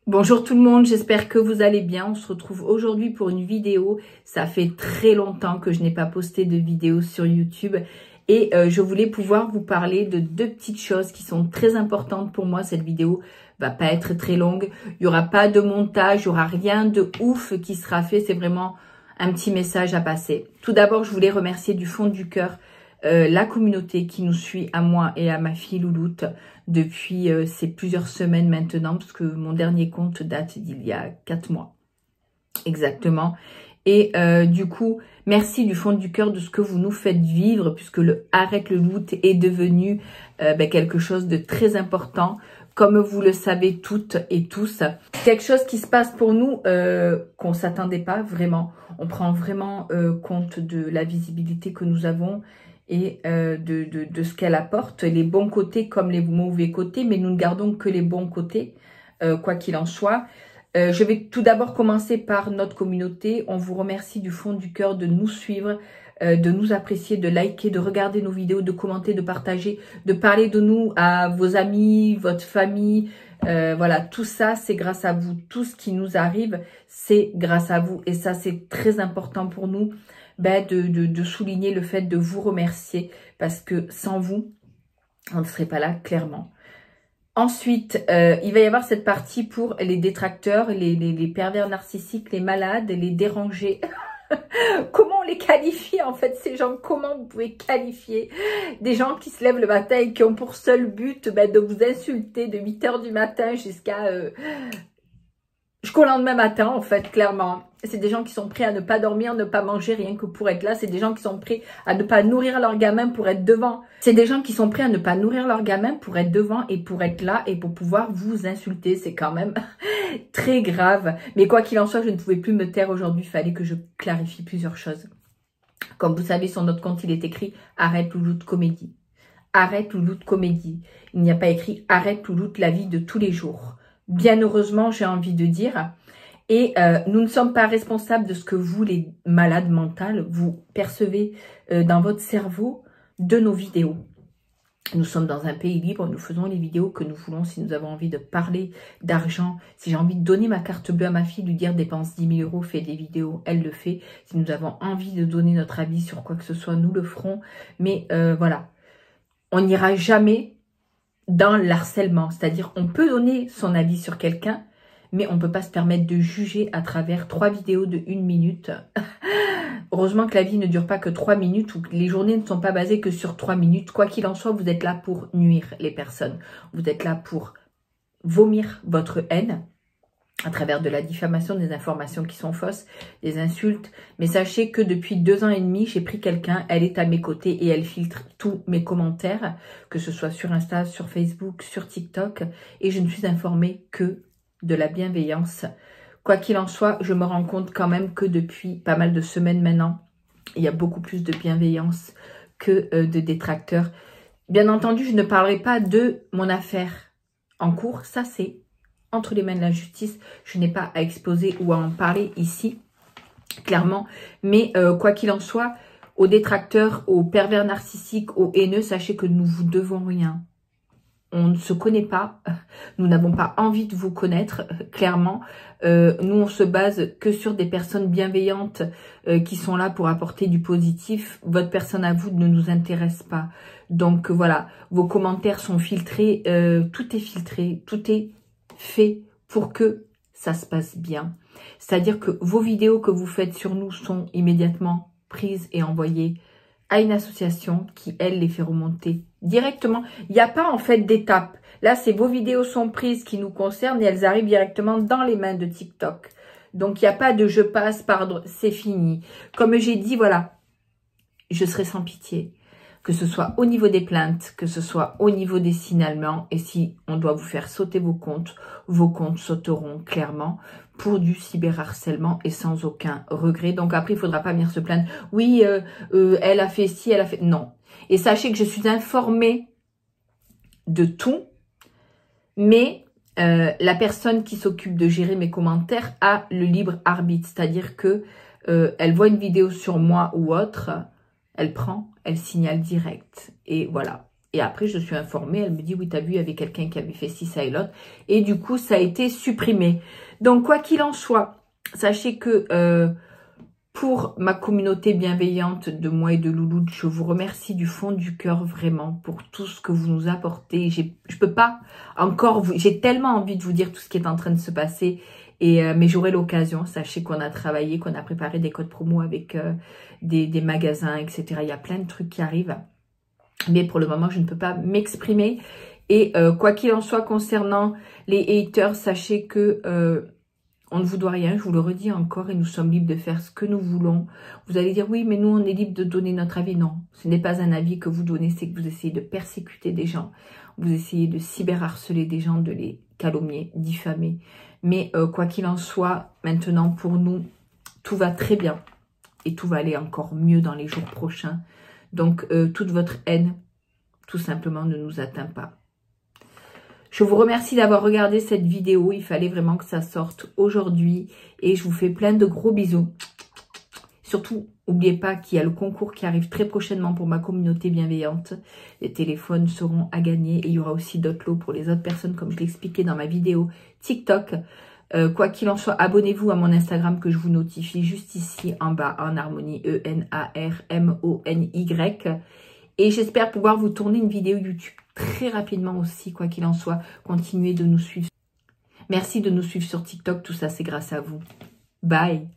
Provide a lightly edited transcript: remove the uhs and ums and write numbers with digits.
Bonjour tout le monde, j'espère que vous allez bien. On se retrouve aujourd'hui pour une vidéo. Ça fait très longtemps que je n'ai pas posté de vidéo sur YouTube et je voulais pouvoir vous parler de deux petites choses qui sont très importantes pour moi. Cette vidéo va pas être très longue, il n'y aura pas de montage, il n'y aura rien de ouf qui sera fait. C'est vraiment un petit message à passer. Tout d'abord, je voulais remercier du fond du cœur la communauté qui nous suit, à moi et à ma fille Louloute, depuis ces plusieurs semaines maintenant, parce que mon dernier compte date d'il y a 4 mois exactement. Et du coup, merci du fond du cœur de ce que vous nous faites vivre, puisque le Arrête le loot est devenu quelque chose de très important, comme vous le savez toutes et tous. Quelque chose qui se passe pour nous qu'on ne s'attendait pas vraiment. On prend vraiment compte de la visibilité que nous avons et de ce qu'elle apporte, les bons côtés comme les mauvais côtés, mais nous ne gardons que les bons côtés, quoi qu'il en soit. Je vais tout d'abord commencer par notre communauté. On vous remercie du fond du cœur de nous suivre, de nous apprécier, de liker, de regarder nos vidéos, de commenter, de partager, de parler de nous à vos amis, votre famille. Voilà, tout ça, c'est grâce à vous. Tout ce qui nous arrive, c'est grâce à vous. Et ça, c'est très important pour nous de souligner le fait de vous remercier, parce que sans vous, on ne serait pas là, clairement. Ensuite, il va y avoir cette partie pour les détracteurs, les pervers narcissiques, les malades, les dérangés. Comment on les qualifie en fait, ces gens? Comment vous pouvez qualifier des gens qui se lèvent le matin et qui ont pour seul but de vous insulter de 8 h du matin jusqu'au lendemain matin, en fait, clairement. C'est des gens qui sont prêts à ne pas dormir, ne pas manger rien que pour être là. C'est des gens qui sont prêts à ne pas nourrir leurs gamins pour être devant. C'est des gens qui sont prêts à ne pas nourrir leurs gamins pour être devant et pour être là et pour pouvoir vous insulter. C'est quand même très grave. Mais quoi qu'il en soit, je ne pouvais plus me taire aujourd'hui. Il fallait que je clarifie plusieurs choses. Comme vous savez, sur notre compte, il est écrit « Arrête Louloute Comédie ». Arrête Louloute Comédie. Il n'y a pas écrit « Arrête Louloute la vie de tous les jours ». Bien heureusement, j'ai envie de dire. Et nous ne sommes pas responsables de ce que vous, les malades mentales, vous percevez dans votre cerveau de nos vidéos. Nous sommes dans un pays libre, nous faisons les vidéos que nous voulons. Si nous avons envie de parler d'argent, si j'ai envie de donner ma carte bleue à ma fille, lui dire dépense 10 000 €, fais des vidéos, elle le fait. Si nous avons envie de donner notre avis sur quoi que ce soit, nous le ferons. Mais voilà, on n'ira jamais dans l'harcèlement. C'est-à-dire, on peut donner son avis sur quelqu'un, mais on ne peut pas se permettre de juger à travers 3 vidéos de 1 minute. Heureusement que la vie ne dure pas que 3 minutes, ou que les journées ne sont pas basées que sur 3 minutes. Quoi qu'il en soit, vous êtes là pour nuire les personnes. Vous êtes là pour vomir votre haine à travers de la diffamation, des informations qui sont fausses, des insultes. Mais sachez que depuis 2 ans et demi, j'ai pris quelqu'un, elle est à mes côtés et elle filtre tous mes commentaires, que ce soit sur Insta, sur Facebook, sur TikTok. Et je ne suis informée que de la bienveillance. Quoi qu'il en soit, je me rends compte quand même que depuis pas mal de semaines maintenant, il y a beaucoup plus de bienveillance que de détracteurs. Bien entendu, je ne parlerai pas de mon affaire en cours. Ça, c'est entre les mains de la justice. Je n'ai pas à exposer ou à en parler ici, clairement. Mais quoi qu'il en soit, aux détracteurs, aux pervers narcissiques, aux haineux, sachez que nous vous devons rien. On ne se connaît pas, nous n'avons pas envie de vous connaître, clairement. Nous, on se base que sur des personnes bienveillantes qui sont là pour apporter du positif. Votre personne à vous ne nous intéresse pas. Donc voilà, vos commentaires sont filtrés, tout est filtré, tout est fait pour que ça se passe bien. C'est-à-dire que vos vidéos que vous faites sur nous sont immédiatement prises et envoyées à une association qui, elle, les fait remonter directement. Il n'y a pas en fait d'étape. Là, c'est vos vidéos sont prises qui nous concernent et elles arrivent directement dans les mains de TikTok. Donc, il n'y a pas de je passe, pardon, c'est fini. Comme j'ai dit, voilà, je serai sans pitié. Que ce soit au niveau des plaintes, que ce soit au niveau des signalements. Et si on doit vous faire sauter vos comptes sauteront clairement pour du cyberharcèlement et sans aucun regret. Donc après, il ne faudra pas venir se plaindre. Oui, elle a fait ci, elle a fait... Non. Et sachez que je suis informée de tout, mais la personne qui s'occupe de gérer mes commentaires a le libre arbitre. C'est-à-dire que elle voit une vidéo sur moi ou autre, elle prend, elle signale direct. Et voilà. Et après, je suis informée, elle me dit, oui, t'as vu, il y avait quelqu'un qui avait fait ci, ça et l'autre. Et du coup, ça a été supprimé. Donc, quoi qu'il en soit, sachez que pour ma communauté bienveillante de moi et de Louloute, je vous remercie du fond du cœur vraiment pour tout ce que vous nous apportez. Je peux pas encore, j'ai tellement envie de vous dire tout ce qui est en train de se passer, mais j'aurai l'occasion. Sachez qu'on a travaillé, qu'on a préparé des codes promo avec des magasins, etc. Il y a plein de trucs qui arrivent, mais pour le moment, je ne peux pas m'exprimer. Et quoi qu'il en soit concernant les haters, sachez que on ne vous doit rien, je vous le redis encore, et nous sommes libres de faire ce que nous voulons. Vous allez dire, oui, mais nous, on est libre de donner notre avis. Non, ce n'est pas un avis que vous donnez, c'est que vous essayez de persécuter des gens. Vous essayez de cyberharceler des gens, de les calomnier, diffamer. Mais quoi qu'il en soit, maintenant, pour nous, tout va très bien. Et tout va aller encore mieux dans les jours prochains. Donc, toute votre haine, tout simplement, ne nous atteint pas. Je vous remercie d'avoir regardé cette vidéo. Il fallait vraiment que ça sorte aujourd'hui. Et je vous fais plein de gros bisous. Surtout, n'oubliez pas qu'il y a le concours qui arrive très prochainement pour ma communauté bienveillante. Les téléphones seront à gagner. Et il y aura aussi d'autres lots pour les autres personnes, comme je l'ai expliqué dans ma vidéo TikTok. Quoi qu'il en soit, abonnez-vous à mon Instagram que je vous notifie juste ici en bas, en harmonie, ENARMONY. Et j'espère pouvoir vous tourner une vidéo YouTube très rapidement aussi, quoi qu'il en soit. Continuez de nous suivre. Merci de nous suivre sur TikTok, tout ça c'est grâce à vous. Bye.